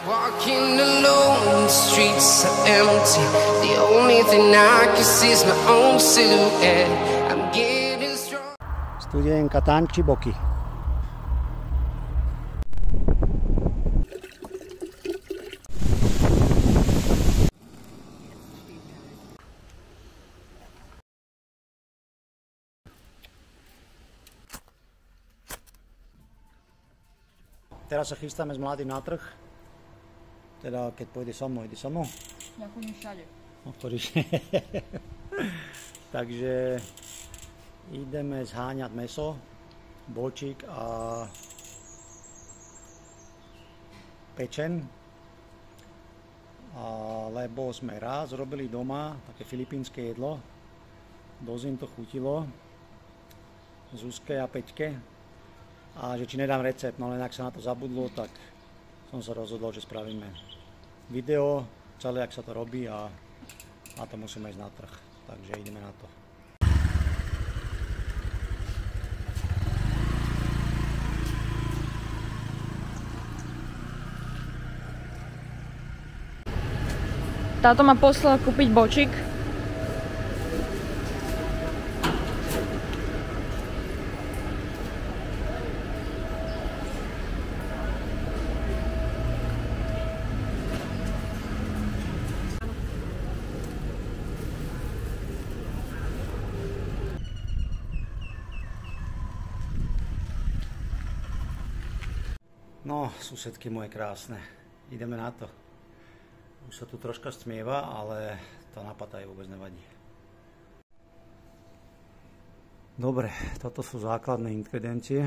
Walking alone, the streets are empty. The only thing I can see is my own silhouette. I'm getting strong. Studienka tančí boky. Teraz sa chystáme s mladým na trh. Teda keď pôjde so mnou, ide so mnou? Ja chodím všade. Takže ideme zháňať mäso, bočík a pečen. Lebo sme raz robili doma také filipínske jedlo. Dosť im to chutilo. Zuzke a Peťke. A že či nedám recept, no len ak sa na to zabudlo, tak som sa rozhodol, že spravíme video, celé jak sa to robí a na to musíme ísť na trh. Takže ideme na to. Táto ma poslala kúpiť bočík. No, susedky moje krásne, ideme na to. Už sa tu troška stmieva, ale to na Pattaji vôbec nevadí. Dobre, toto sú základné ingrediencie.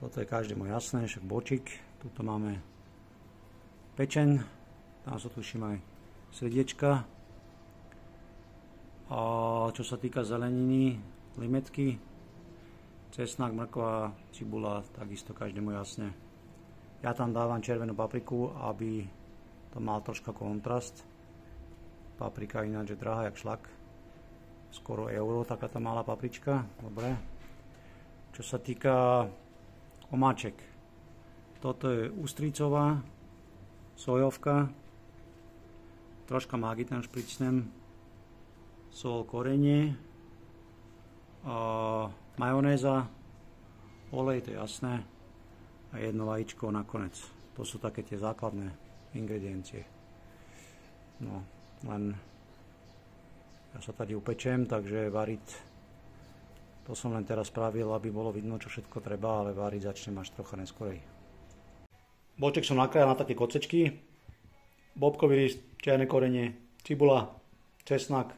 Toto je každému jasné, však bočík. Tuto máme pečen, tam sú tuším aj srdiečka. A čo sa týka zeleniny, limetky, cesnak, mrkva, cibula, takisto každému jasne. Ja tam dávam červenú papriku, aby to mal troška kontrast. Paprika ináč je drahá jak šlak. Skoro euro, takáto malá paprička. Dobre. Čo sa týka omáček. Toto je ústricová, sojovka, troška mágy tam špricnem, sol, korenie, majonéza, olej, to je jasné, a jedno vajíčko nakoniec. To sú také tie základné ingrediencie. No, len ja sa tady upečem, takže variť, to som len teraz spravil, aby bolo vidno, čo všetko treba, ale variť začnem až trocha neskorej. Boček som nakrájal na také kocečky, bobkový list, čierne korenie, cibula, cesnak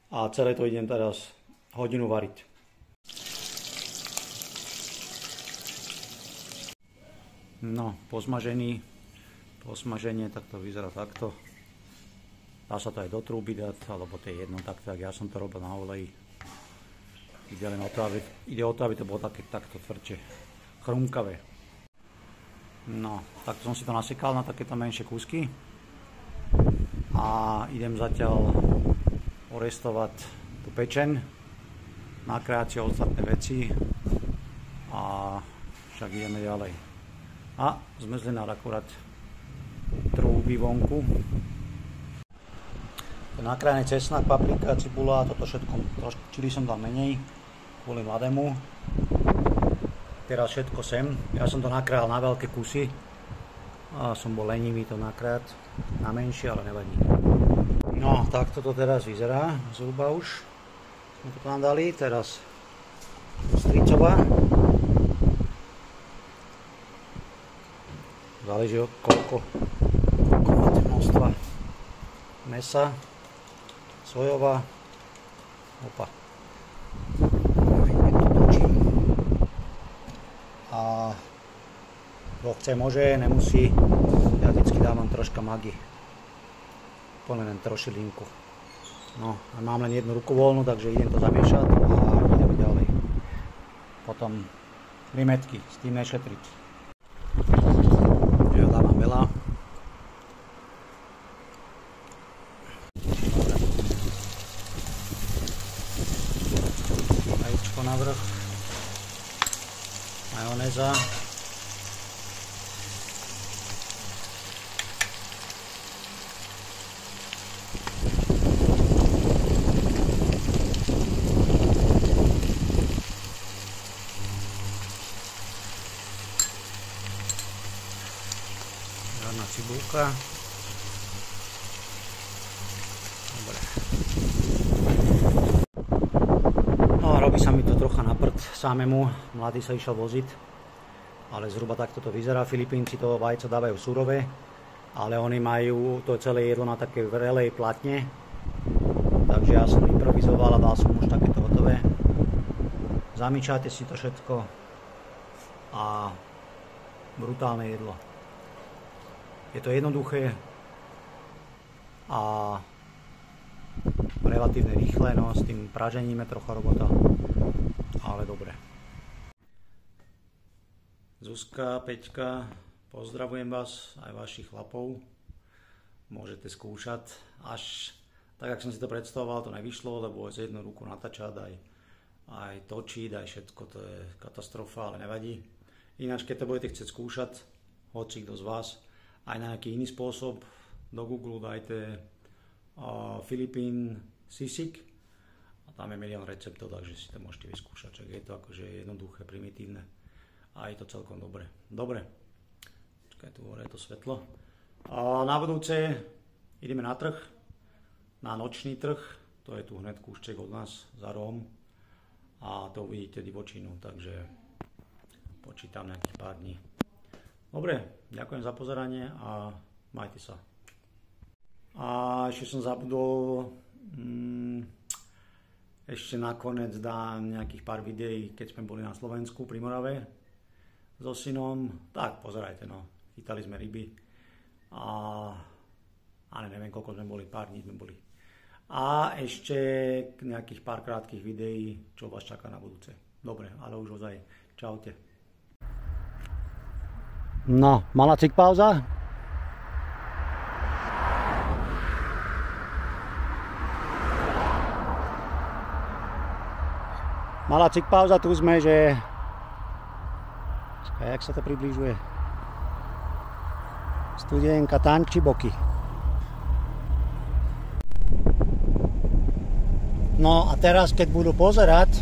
a celé to idem teraz hodinu variť. No, posmaženie, tak to vyzerá takto. Dá sa to aj do trúby dať, alebo to je jedno takto, jak ja som to robil na oleji. Ide o to, aby to bolo takto tvrdšie, chrumkavé. No, takto som si to nasekal na takéto menšie kúsky. A idem zatiaľ orestovať tú pečen, nakrájať si ostatné veci a však ideme ďalej. A zmrzlinár akurát trúbi vonku. Nakrájený cesnak, paprika, cibula, toto všetko, trošku čili som dal menej, kvôli mladému. Teraz všetko sem. Ja som to nakrájal na veľké kusy a som bol lenivý to nakrájať na menšie, ale nevadí. No, takto to teraz vyzerá, zhruba už. Sme to tam dali, teraz stricová. Záleží koľko máte množstva mesa, sojová, opa. A kto chce môže, nemusí, ja vždycky dávam troška magy, úplne len trošilinku. No, a mám len jednu ruku voľnú, takže idem to zamiešať a ideme ďalej. Potom limetky, s tým nešetriť. Ja dávam veľa. Vajíčko na vrch. Majonéza. čierna cibulka. Dobre. No a robí sa mi to trocha na prd samému. Mladý sa išiel voziť, ale zhruba takto to vyzerá. Filipínci to vajco dávajú surové, ale oni majú to celé jedlo na také vrelej platne. Takže ja som improvizoval a dal som už takéto hotové. Zamýčajte si to všetko a brutálne jedlo. Je to jednoduché a relatívne rýchle, no s tým pražením je trocha robota, ale dobre. Zuzka, Peťka, pozdravujem vás, aj vašich chlapov. Môžete skúšať, až tak, jak som si to predstavoval, to nevyšlo, lebo z jednu ruku natáčať, aj točiť, aj všetko, to je katastrofa, ale nevadí. Ináč, keď to budete chcieť skúšať, hoci kto z vás, aj na nejaký iný spôsob, do Google dajte Filipín sisig a tam je milión receptov, takže si to môžete vyskúšať, čak je to akože jednoduché, primitívne a je to celkom dobre. Dobre, čakaj, tu hore je to svetlo. Na budúce ideme na trh, na nočný trh, to je tu hned kúšček od nás za rohom a to uvidíte divočinu, takže počítam nejakých pár dní. Dobre, ďakujem za pozeranie a majte sa. A ešte som zabudol, ešte nakoniec dám nejakých pár videí, keď sme boli na Slovensku pri Morave so synom. Tak pozerajte, no, chytali sme ryby a neviem koľko sme boli, pár dní sme boli. A ešte nejakých pár krátkých videí, čo vás čaká na budúce. Dobre, ale už ozaj, čaute. No, malá cik pauza. Malá cik pauza, tu sme, že... Jak sa to približuje? Studienka Tanči Boky. No a teraz, keď budú pozerať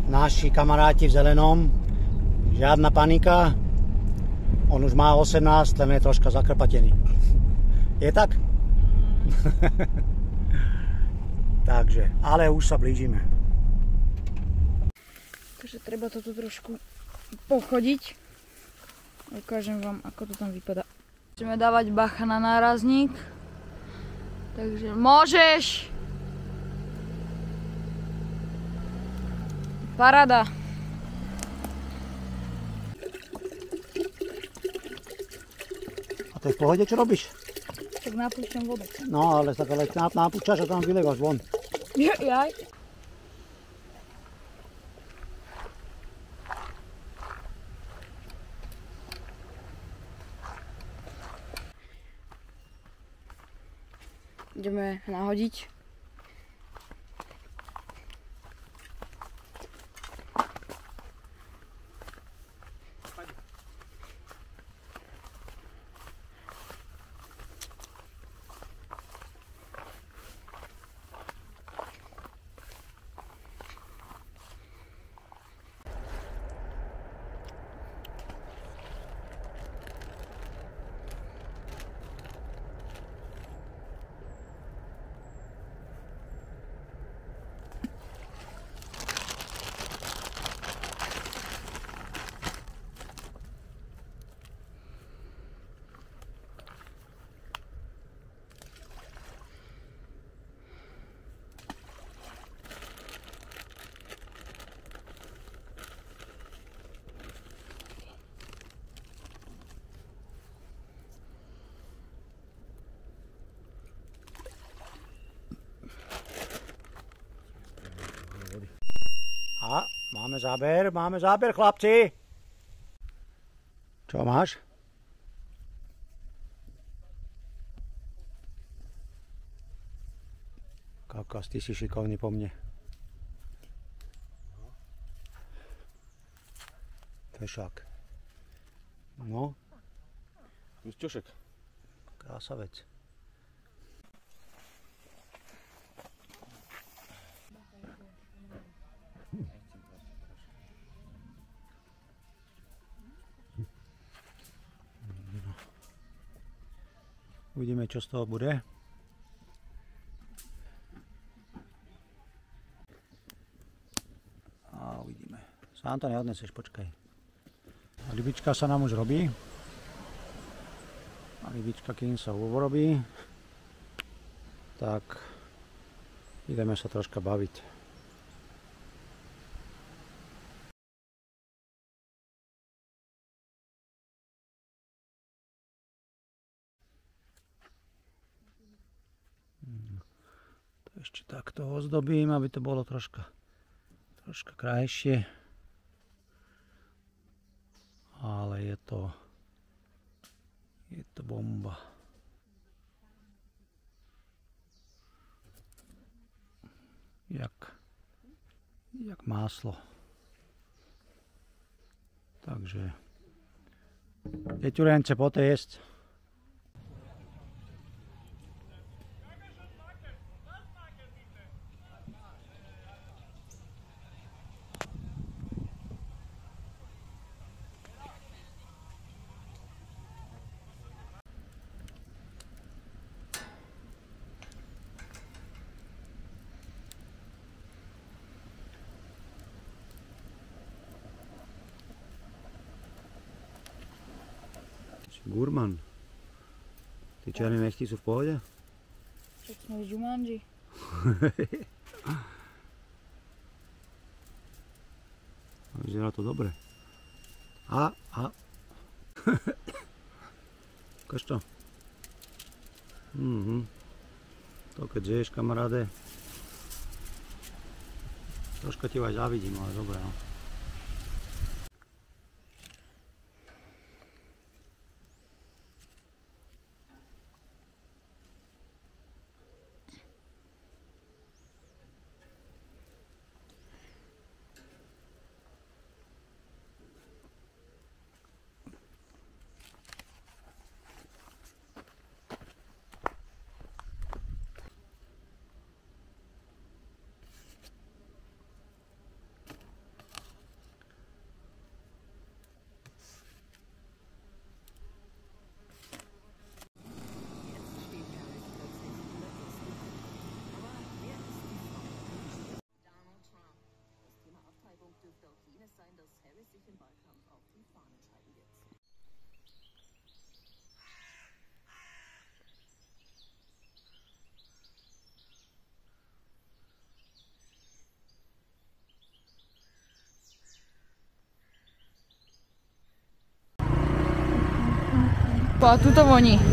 naši kamaráti v zelenom, žiadna panika, on už má 18, len je troška zakrpatený. Je tak? Takže, ale už sa blížime. Takže treba to tu trošku pochodiť. Ukážem vám, ako to tam vypadá. Musíme dávať bacha na nárazník. Takže môžeš! Paráda. A to je v pohode, čo robíš? Tak napúšťam vodu. No, ale tak ale napúšťaš a tam vylevaš von. Jaj. Ideme nahodiť. A máme záber, chlapci. Čo máš? Kakas, ty si šikovný po mne. Fešák. No. Mysťošek. Krásavec. Uvidíme, čo z toho bude. A uvidíme. Sám to neodneseš, počkaj. Rybička sa nám už robí. A rybička, kým sa urobí, tak ideme sa troška baviť. To ešte takto ozdobím, aby to bolo troška krajšie. Ale je to bomba. Jak máslo. Takže deťurence, poďte jesť. Gurman. Tí černé nechty sú v pohode? Však sme v Jumanji. Vyzerá to dobre. A. Ukáž to. To keď žiješ, kamaráde. Troška ti aj závidím, ale dobre, no. Dürfte auch jenes sein, dass Harris sich im Wahlkampf auf die Fahnen schreiben wird. A tu to voní.